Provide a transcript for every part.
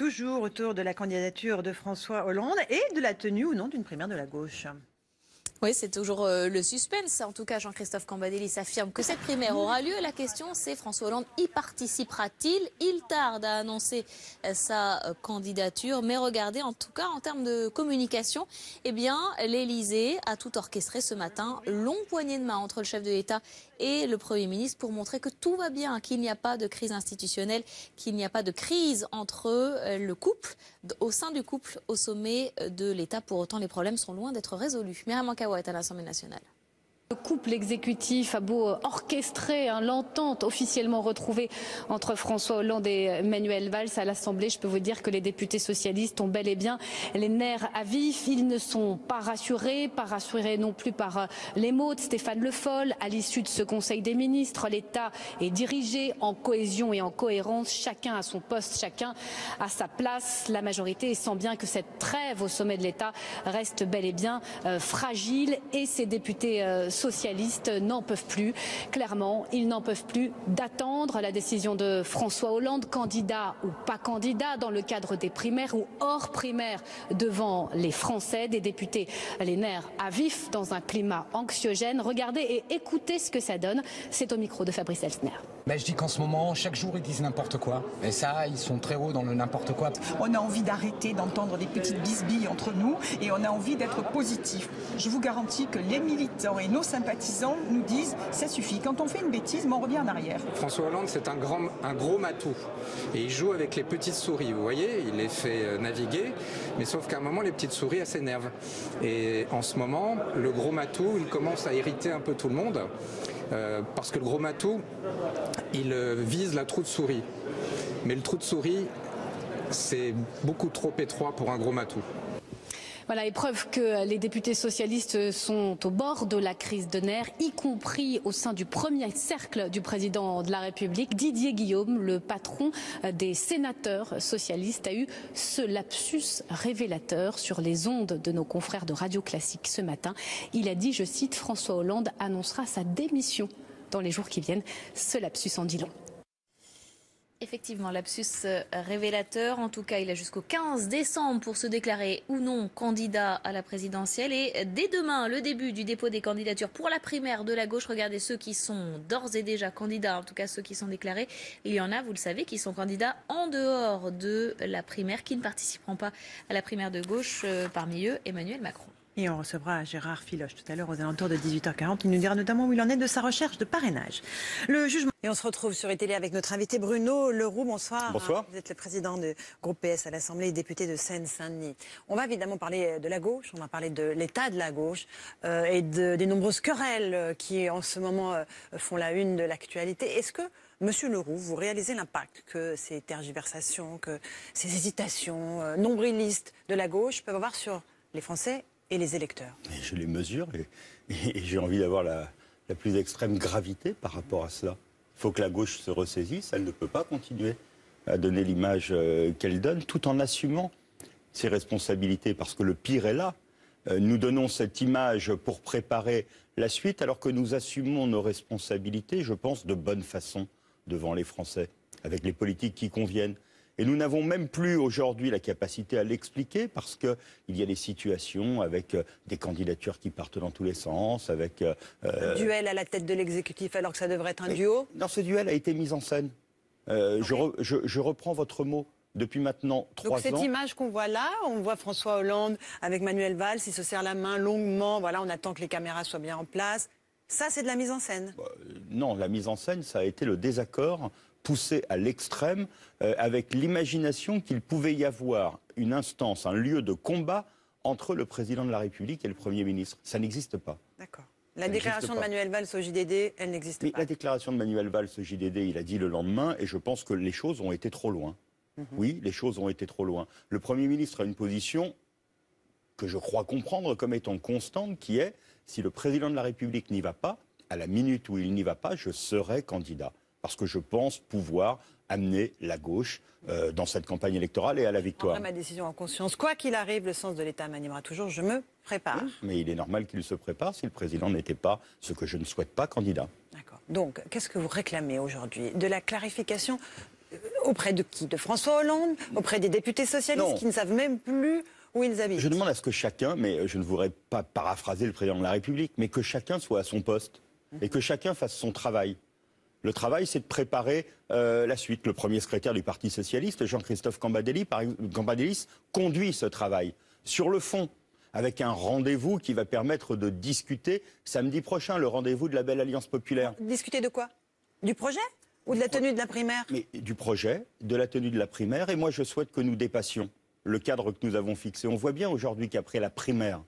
Toujours autour de la candidature de François Hollande et de la tenue ou non d'une primaire de la gauche. Oui, c'est toujours le suspense. En tout cas, Jean-Christophe Cambadélis affirme que cette primaire aura lieu. La question, c'est François Hollande y participera-t-il? Il tarde à annoncer sa candidature. Mais regardez, en tout cas, en termes de communication, eh bien, l'Élysée a tout orchestré ce matin. Longue poignée de main entre le chef de l'État et le Premier ministre pour montrer que tout va bien, qu'il n'y a pas de crise institutionnelle, qu'il n'y a pas de crise entre le couple, au sein du couple, au sommet de l'État. Pour autant, les problèmes sont loin d'être résolus. Myriam Mankawa est à l'Assemblée nationale. Le couple exécutif a beau orchestrer l'entente officiellement retrouvée entre François Hollande et Manuel Valls à l'Assemblée, je peux vous dire que les députés socialistes ont bel et bien les nerfs à vif. Ils ne sont pas rassurés non plus par les mots de Stéphane Le Foll. À l'issue de ce Conseil des ministres, l'État est dirigé en cohésion et en cohérence. Chacun à son poste, chacun à sa place. La majorité sent bien que cette trêve au sommet de l'État reste bel et bien fragile et ces députés socialistes n'en peuvent plus. Clairement, ils n'en peuvent plus d'attendre la décision de François Hollande, candidat ou pas candidat, dans le cadre des primaires ou hors primaires devant les Français, des députés les nerfs à vif dans un climat anxiogène. Regardez et écoutez ce que ça donne. C'est au micro de Fabrice Elsner. Je dis qu'en ce moment, chaque jour, ils disent n'importe quoi. Et ça, ils sont très hauts dans le n'importe quoi. On a envie d'arrêter d'entendre des petites bisbilles entre nous et on a envie d'être positif. Je vous garantis que les militants et nos sympathisants nous disent ça suffit. Quand on fait une bêtise, on revient en arrière. François Hollande, c'est un gros matou. Et il joue avec les petites souris. Vous voyez, il les fait naviguer. Mais sauf qu'à un moment, les petites souris, elles s'énervent. Et en ce moment, le gros matou, il commence à irriter un peu tout le monde. Parce que le gros matou, il vise la trou de souris. Mais le trou de souris, c'est beaucoup trop étroit pour un gros matou. Voilà, et preuve que les députés socialistes sont au bord de la crise de nerfs, y compris au sein du premier cercle du président de la République. Didier Guillaume, le patron des sénateurs socialistes, a eu ce lapsus révélateur sur les ondes de nos confrères de Radio Classique ce matin. Il a dit, je cite, François Hollande annoncera sa démission dans les jours qui viennent. Ce lapsus en dit long. Effectivement, lapsus révélateur. En tout cas, il a jusqu'au 15 décembre pour se déclarer ou non candidat à la présidentielle. Et dès demain, le début du dépôt des candidatures pour la primaire de la gauche. Regardez ceux qui sont d'ores et déjà candidats, en tout cas ceux qui sont déclarés. Il y en a, vous le savez, qui sont candidats en dehors de la primaire, qui ne participeront pas à la primaire de gauche. Parmi eux, Emmanuel Macron. Et on recevra Gérard Filoche tout à l'heure aux alentours de 18h40. Il nous dira notamment où il en est de sa recherche de parrainage. Le jugement. Et on se retrouve sur télé avec notre invité Bruno Leroux. Bonsoir. Bonsoir. Vous êtes le président du groupe PS à l'Assemblée et député de Seine-Saint-Denis. On va évidemment parler de la gauche, on va parler de l'état de la gauche et des nombreuses querelles qui en ce moment font la une de l'actualité. Est-ce que, Monsieur Leroux, vous réalisez l'impact que ces tergiversations, que ces hésitations nombrilistes de la gauche peuvent avoir sur les Français et les électeurs? Je les mesure et j'ai envie d'avoir la plus extrême gravité par rapport à cela. Il faut que la gauche se ressaisisse, elle ne peut pas continuer à donner l'image qu'elle donne tout en assumant ses responsabilités parce que le pire est là. Nous donnons cette image pour préparer la suite alors que nous assumons nos responsabilités, je pense, de bonne façon devant les Français, avec les politiques qui conviennent. Et nous n'avons même plus aujourd'hui la capacité à l'expliquer parce qu'il y a des situations avec des candidatures qui partent dans tous les sens, avec... Un duel à la tête de l'exécutif alors que ça devrait être un duo. Non, ce duel a été mis en scène. Je reprends votre mot. Depuis maintenant 3 ans... Donc cette image qu'on voit là, on voit François Hollande avec Manuel Valls, il se serre la main longuement, voilà, on attend que les caméras soient bien en place. Ça, c'est de la mise en scène. Non, la mise en scène, ça a été le désaccord poussé à l'extrême, avec l'imagination qu'il pouvait y avoir une instance, un lieu de combat entre le président de la République et le Premier ministre. Ça n'existe pas. D'accord. La déclaration de Manuel Valls au JDD, elle n'existe pas. La déclaration de Manuel Valls au JDD, il a dit le lendemain, et je pense que les choses ont été trop loin. Oui, les choses ont été trop loin. Le Premier ministre a une position que je crois comprendre comme étant constante, qui est, si le président de la République n'y va pas, à la minute où il n'y va pas, je serai candidat. Parce que je pense pouvoir amener la gauche dans cette campagne électorale et à la victoire. Je prendrai ma décision en conscience. Quoi qu'il arrive, le sens de l'État m'animera toujours. Je me prépare. Oui, mais il est normal qu'il se prépare si le président n'était pas, ce que je ne souhaite pas, candidat. D'accord. Donc, qu'est-ce que vous réclamez aujourd'hui? De la clarification Auprès de qui? De François Hollande? Auprès des députés socialistes qui ne savent même plus où ils habitent? Je demande à ce que chacun, mais je ne voudrais pas paraphraser le président de la République, mais que chacun soit à son poste et que chacun fasse son travail. Le travail, c'est de préparer la suite. Le premier secrétaire du Parti socialiste, Jean-Christophe Cambadélis, conduit ce travail sur le fond, avec un rendez-vous qui va permettre de discuter samedi prochain, le rendez-vous de la belle Alliance populaire. Discuter de quoi? Du projet ou de la tenue de la primaire? Mais du projet, de la tenue de la primaire, et moi je souhaite que nous dépassions le cadre que nous avons fixé. On voit bien aujourd'hui qu'après la primaire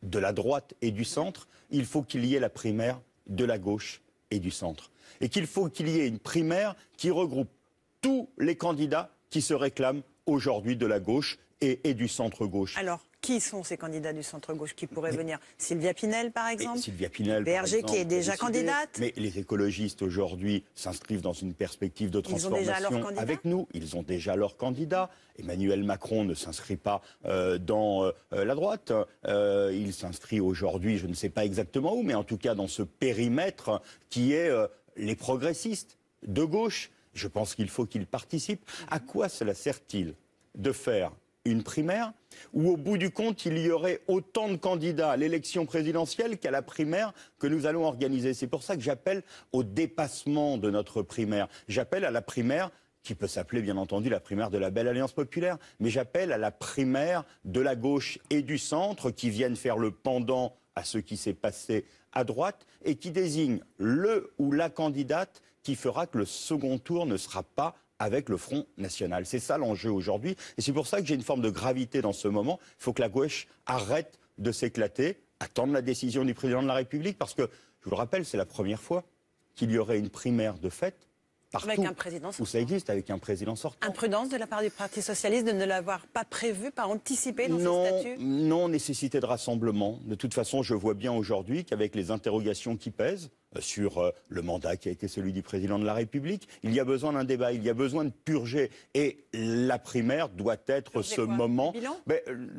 de la droite et du centre, il faut qu'il y ait la primaire de la gauche et du centre. Et qu'il faut qu'il y ait une primaire qui regroupe tous les candidats qui se réclament aujourd'hui de la gauche et du centre-gauche. Alors, qui sont ces candidats du centre-gauche qui pourraient venir? Sylvia Pinel, par exemple? Sylvia Pinel, BRG, qui est déjà candidate. Mais les écologistes, aujourd'hui, s'inscrivent dans une perspective de transformation avec nous. Ils ont déjà leur candidat. Emmanuel Macron ne s'inscrit pas dans la droite. Il s'inscrit aujourd'hui, je ne sais pas exactement où, mais en tout cas dans ce périmètre qui est les progressistes de gauche. Je pense qu'il faut qu'ils participent. À quoi cela sert-il de faire une primaire où, au bout du compte, il y aurait autant de candidats à l'élection présidentielle qu'à la primaire que nous allons organiser? C'est pour ça que j'appelle au dépassement de notre primaire. J'appelle à la primaire, qui peut s'appeler bien entendu la primaire de la belle Alliance populaire, mais j'appelle à la primaire de la gauche et du centre qui viennent faire le pendant à ce qui s'est passé à droite et qui désigne le ou la candidate qui fera que le second tour ne sera pas avec le Front National. C'est ça l'enjeu aujourd'hui. Et c'est pour ça que j'ai une forme de gravité dans ce moment. Il faut que la gauche arrête de s'éclater, attendre la décision du président de la République, parce que, je vous le rappelle, c'est la première fois qu'il y aurait une primaire de fait partout avec un président où ça existe, avec un président sortant. Imprudence de la part du Parti socialiste de ne l'avoir pas prévu, pas anticipé dans ses statuts? Non, nécessité de rassemblement. De toute façon, je vois bien aujourd'hui qu'avec les interrogations qui pèsent sur le mandat qui a été celui du président de la République, il y a besoin d'un débat, il y a besoin de purger. Et la primaire doit être ce moment.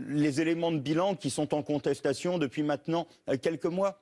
Les éléments de bilan qui sont en contestation depuis maintenant quelques mois.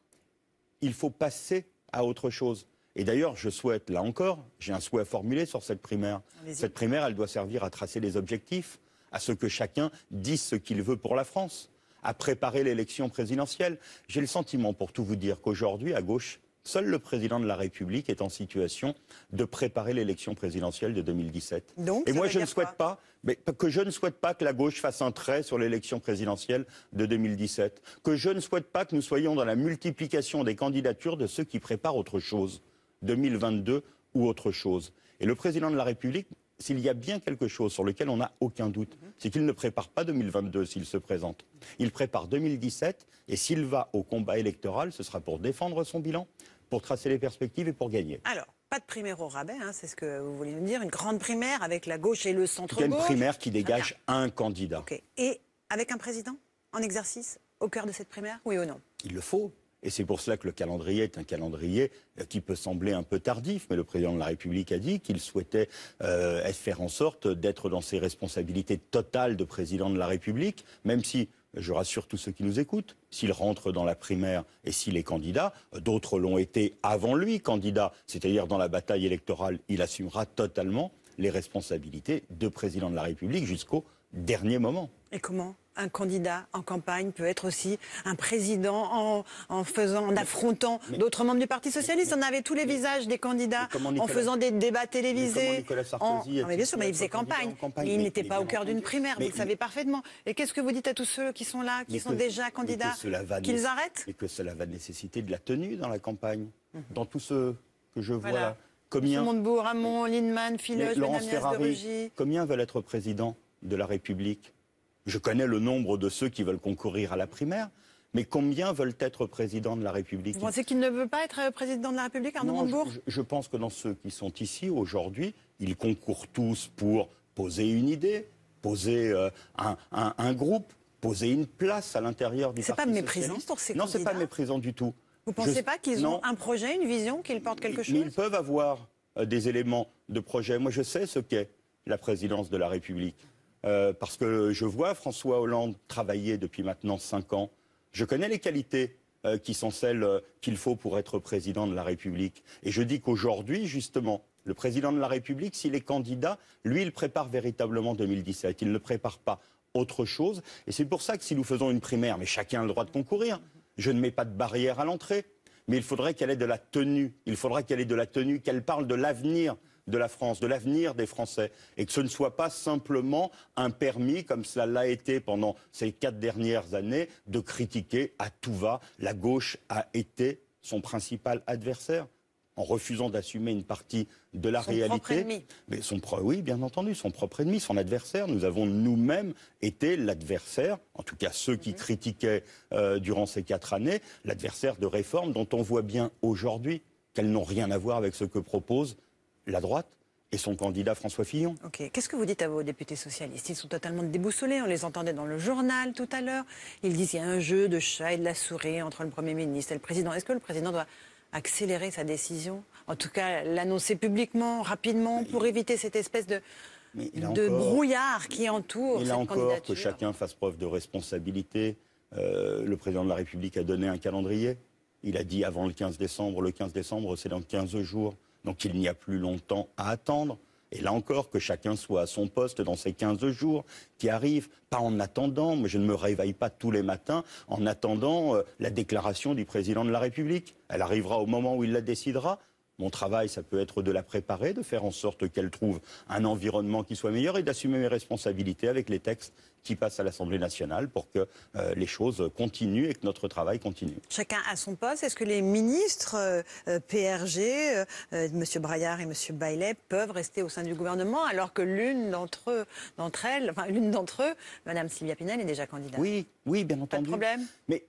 Il faut passer à autre chose. Et d'ailleurs, je souhaite, là encore, j'ai un souhait à formuler sur cette primaire. Cette primaire, elle doit servir à tracer les objectifs, à ce que chacun dise ce qu'il veut pour la France, à préparer l'élection présidentielle. J'ai le sentiment, pour tout vous dire, qu'aujourd'hui, à gauche, seul le président de la République est en situation de préparer l'élection présidentielle de 2017. Donc, et moi, je ne souhaite pas, je ne souhaite pas que la gauche fasse un trait sur l'élection présidentielle de 2017. Que je ne souhaite pas que nous soyons dans la multiplication des candidatures de ceux qui préparent autre chose. 2022 ou autre chose. Et le président de la République, s'il y a bien quelque chose sur lequel on n'a aucun doute, c'est qu'il ne prépare pas 2022 s'il se présente. Il prépare 2017 et s'il va au combat électoral, ce sera pour défendre son bilan, pour tracer les perspectives et pour gagner. Alors, pas de primaire au rabais, c'est ce que vous voulez nous dire, une grande primaire avec la gauche et le centre-gauche. Il y a une primaire qui dégage un candidat. Okay. Et avec un président en exercice au cœur de cette primaire, oui ou non? Il le faut. Et c'est pour cela que le calendrier est un calendrier qui peut sembler un peu tardif, mais le président de la République a dit qu'il souhaitait faire en sorte d'être dans ses responsabilités totales de président de la République, même si, je rassure tous ceux qui nous écoutent, s'il rentre dans la primaire et s'il est candidat, d'autres l'ont été avant lui candidat, c'est-à-dire dans la bataille électorale, il assumera totalement les responsabilités de président de la République jusqu'au dernier moment. Et comment un candidat en campagne peut être aussi un président en affrontant d'autres membres du Parti socialiste? On avait tous les visages des candidats en faisant des débats télévisés. Nicolas Sarkozy mais bien sûr, mais il faisait campagne. Il n'était pas au cœur d'une primaire, vous le savez parfaitement. Et qu'est-ce que vous dites à tous ceux qui sont là, qui sont déjà candidats, qu'ils arrêtent? Et que cela va nécessiter de la tenue dans la campagne, dans tout ce que je vois là. Combien Montebourg, Hamon, Lindemann, Filloche, Laurence Ferrari, combien veulent être président de la République? Je connais le nombre de ceux qui veulent concourir à la primaire, mais combien veulent être président de la République? Vous pensez qu'il ne veut pas être président de la République, Arnaud Montebourg? Je pense que dans ceux qui sont ici aujourd'hui, ils concourent tous pour poser une idée, poser un groupe, poser une place à l'intérieur du Parti socialiste. C'est pas méprisant pour ces candidats? Non, c'est pas méprisant du tout. Vous ne pensez pas qu'ils ont un projet, une vision, qu'ils portent quelque chose? Mais ils peuvent avoir des éléments de projet. Moi, je sais ce qu'est la présidence de la République. Parce que je vois François Hollande travailler depuis maintenant 5 ans. Je connais les qualités qui sont celles qu'il faut pour être président de la République. Et je dis qu'aujourd'hui, justement, Le président de la République, s'il est candidat, lui, il prépare véritablement 2017. Il ne prépare pas autre chose. Et c'est pour ça que si nous faisons une primaire, mais chacun a le droit de concourir, je ne mets pas de barrière à l'entrée, mais il faudrait qu'elle ait de la tenue. Il faudrait qu'elle ait de la tenue, qu'elle parle de l'avenir de la France, de l'avenir des Français, et que ce ne soit pas simplement un permis, comme cela l'a été pendant ces 4 dernières années, de critiquer à tout va. La gauche a été son principal adversaire, en refusant d'assumer une partie de la réalité. Son propre ennemi. Mais oui, bien entendu, son propre ennemi, son adversaire. Nous avons nous-mêmes été l'adversaire, en tout cas ceux qui critiquaient durant ces 4 années, l'adversaire de réformes dont on voit bien aujourd'hui qu'elles n'ont rien à voir avec ce que propose la droite et son candidat François Fillon. Ok. Qu'est-ce que vous dites à vos députés socialistes? Ils sont totalement déboussolés. On les entendait dans le journal tout à l'heure. Ils disent qu'il y a un jeu de chat et de la souris entre le Premier ministre et le Président. Est-ce que le Président doit accélérer sa décision? En tout cas, l'annoncer publiquement, rapidement, pour éviter cette espèce de brouillard qui entoure cette candidature. Encore que chacun fasse preuve de responsabilité. Le Président de la République a donné un calendrier. Il a dit avant le 15 décembre. Le 15 décembre, c'est dans 15 jours. Donc il n'y a plus longtemps à attendre. Et là encore, que chacun soit à son poste dans ces 15 jours qui arrivent. Pas en attendant, mais je ne me réveille pas tous les matins en attendant la déclaration du Président de la République. Elle arrivera au moment où il la décidera. Mon travail, ça peut être de la préparer, de faire en sorte qu'elle trouve un environnement qui soit meilleur et d'assumer mes responsabilités avec les textes qui passent à l'Assemblée nationale pour que les choses continuent et que notre travail continue. Chacun à son poste. Est-ce que les ministres PRG, M. Braillard et M. Baillet, peuvent rester au sein du gouvernement alors que l'une d'entre eux, Mme Sylvia Pinel, est déjà candidate? Oui, bien entendu. Pas de problème? Mais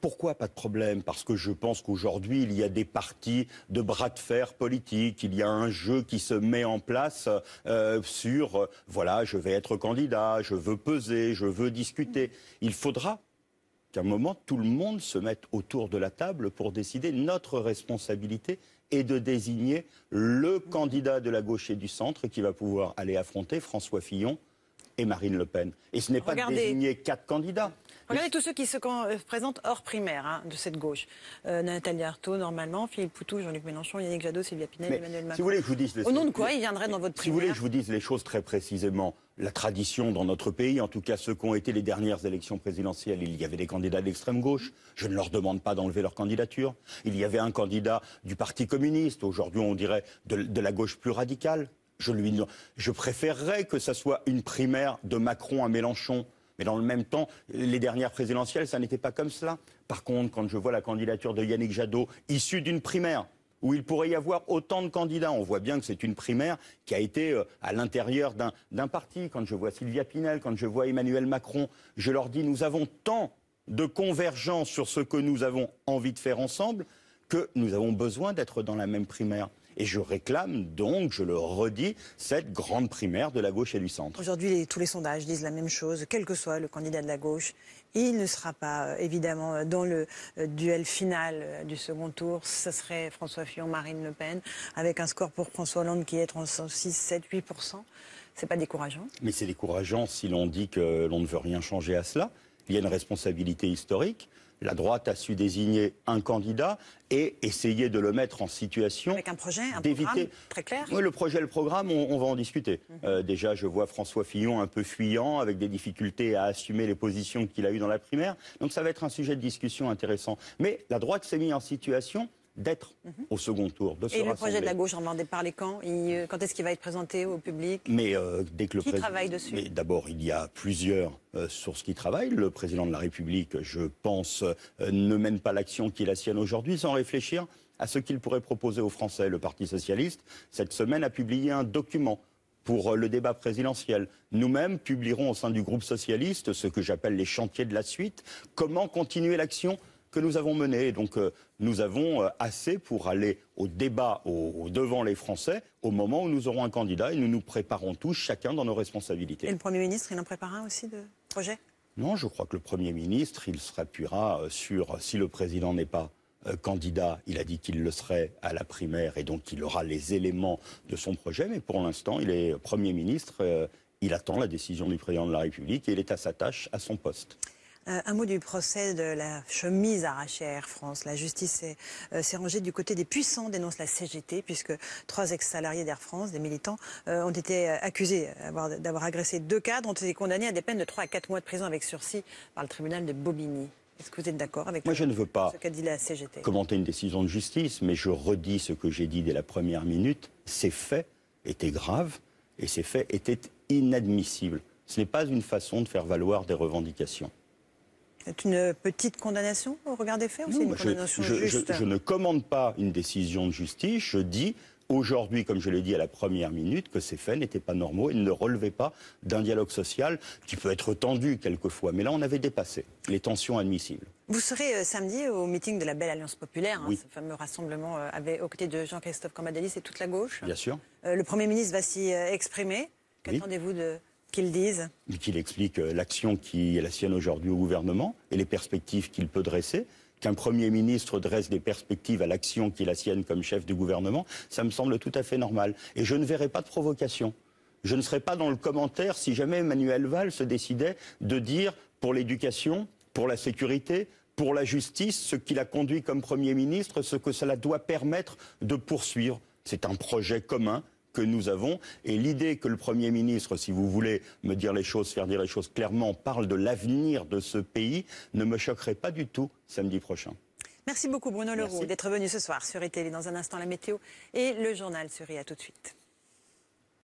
pourquoi pas de problème? Parce que je pense qu'aujourd'hui, il y a des partis de bras de fer politiques. Il y a un jeu qui se met en place sur, voilà, je vais être candidat, je veux peser, je veux discuter. Il faudra qu'à un moment, tout le monde se mette autour de la table pour décider. Notre responsabilité est de désigner le candidat de la gauche et du centre qui va pouvoir aller affronter François Fillon et Marine Le Pen. Et ce n'est pas de désigner 4 candidats. Regardez tous ceux qui se présentent hors primaire de cette gauche. Nathalie Arthaud, normalement, Philippe Poutou, Jean-Luc Mélenchon, Yannick Jadot, Sylvia Pinel, Emmanuel Macron. Si vous voulez que je vous dise au nom de quoi ils viendraient dans votre primaire? Si vous voulez que je vous dise les choses très précisément, la tradition dans notre pays, en tout cas ceux qui ont été les dernières élections présidentielles, il y avait des candidats de l'extrême gauche. Je ne leur demande pas d'enlever leur candidature. Il y avait un candidat du Parti communiste. Aujourd'hui, on dirait de la gauche plus radicale. Je préférerais que ça soit une primaire de Macron à Mélenchon. Mais dans le même temps, les dernières présidentielles, ça n'était pas comme cela. Par contre, quand je vois la candidature de Yannick Jadot, issue d'une primaire, où il pourrait y avoir autant de candidats, on voit bien que c'est une primaire qui a été à l'intérieur d'un parti. Quand je vois Sylvia Pinel, quand je vois Emmanuel Macron, je leur dis, nous avons tant de convergence sur ce que nous avons envie de faire ensemble, que nous avons besoin d'être dans la même primaire. Et je réclame donc, je le redis, cette grande primaire de la gauche et du centre. Aujourd'hui, tous les sondages disent la même chose. Quel que soit le candidat de la gauche, il ne sera pas, évidemment, dans le duel final du second tour. Ce serait François Fillon, Marine Le Pen, avec un score pour François Hollande qui est entre 6, 7, 8%. C'est pas décourageant? Mais c'est décourageant si l'on dit que l'on ne veut rien changer à cela. Il y a une responsabilité historique. La droite a su désigner un candidat et essayer de le mettre en situation avec un projet, un d'éviter. Programme très clair. Oui, le projet, le programme, on va en discuter. Déjà, je vois François Fillon un peu fuyant, avec des difficultés à assumer les positions qu'il a eues dans la primaire. Donc ça va être un sujet de discussion intéressant. Mais la droite s'est mise en situation d'être au second tour, de se rassembler. Et le projet de la gauche, on va en parler quand? Quand est-ce qu'il va être présenté au public? Mais dès que le Qui travaille dessus? Mais d'abord, il y a plusieurs sources qui travaillent. Le président de la République, je pense, ne mène pas l'action qui est la sienne aujourd'hui sans réfléchir à ce qu'il pourrait proposer aux Français. Le Parti socialiste, cette semaine, a publié un document pour le débat présidentiel. Nous-mêmes publierons au sein du groupe socialiste ce que j'appelle les chantiers de la suite. Comment continuer l'action que nous avons mené. Donc nous avons assez pour aller au débat devant les Français au moment où nous aurons un candidat et nous nous préparons tous, chacun dans nos responsabilités. Et le Premier ministre, il en prépare un aussi de projet? Non, je crois que le Premier ministre, il s'appuiera sur, si le président n'est pas candidat, il a dit qu'il le serait à la primaire et donc il aura les éléments de son projet, mais pour l'instant, il est Premier ministre, il attend la décision du président de la République et il est à sa tâche, à son poste. Un mot du procès de la chemise arrachée à Air France. La justice s'est rangée du côté des puissants, dénonce la CGT, puisque 3 ex-salariés d'Air France, des militants, ont été accusés d'avoir agressé 2 cadres, ont été condamnés à des peines de 3 à 4 mois de prison avec sursis par le tribunal de Bobigny. Est-ce que vous êtes d'accord avec Moi, je ne veux pas ce qu'a dit la CGT? Commenter une décision de justice, mais je redis ce que j'ai dit dès la première minute. Ces faits étaient graves et ces faits étaient inadmissibles. Ce n'est pas une façon de faire valoir des revendications. C'est une petite condamnation au regard des faits ou c'est une condamnation juste? Je ne commande pas une décision de justice, je dis aujourd'hui, comme je l'ai dit à la première minute, que ces faits n'étaient pas normaux et ne relevaient pas d'un dialogue social qui peut être tendu quelquefois. Mais là, on avait dépassé les tensions admissibles. Vous serez samedi au meeting de la Belle Alliance Populaire, oui. Ce fameux rassemblement aux côtés de Jean-Christophe Cambadélis et toute la gauche. Bien sûr. Le Premier ministre va s'y exprimer. Qu'attendez-vous qu'il dise? Qu'il explique l'action qui est la sienne aujourd'hui au gouvernement et les perspectives qu'il peut dresser. Qu'un Premier ministre dresse des perspectives à l'action qui est la sienne comme chef du gouvernement, ça me semble tout à fait normal. Et je ne verrai pas de provocation. Je ne serai pas dans le commentaire si jamais Manuel Valls se décidait de dire pour l'éducation, pour la sécurité, pour la justice, ce qu'il a conduit comme Premier ministre, ce que cela doit permettre de poursuivre. C'est un projet commun que nous avons. Et l'idée que le Premier ministre, si vous voulez me dire les choses, faire dire les choses clairement, parle de l'avenir de ce pays, ne me choquerait pas du tout samedi prochain. Merci beaucoup Bruno Leroux d'être venu ce soir sur RTL. Dans un instant, la météo et le journal sur RTL. À tout de suite.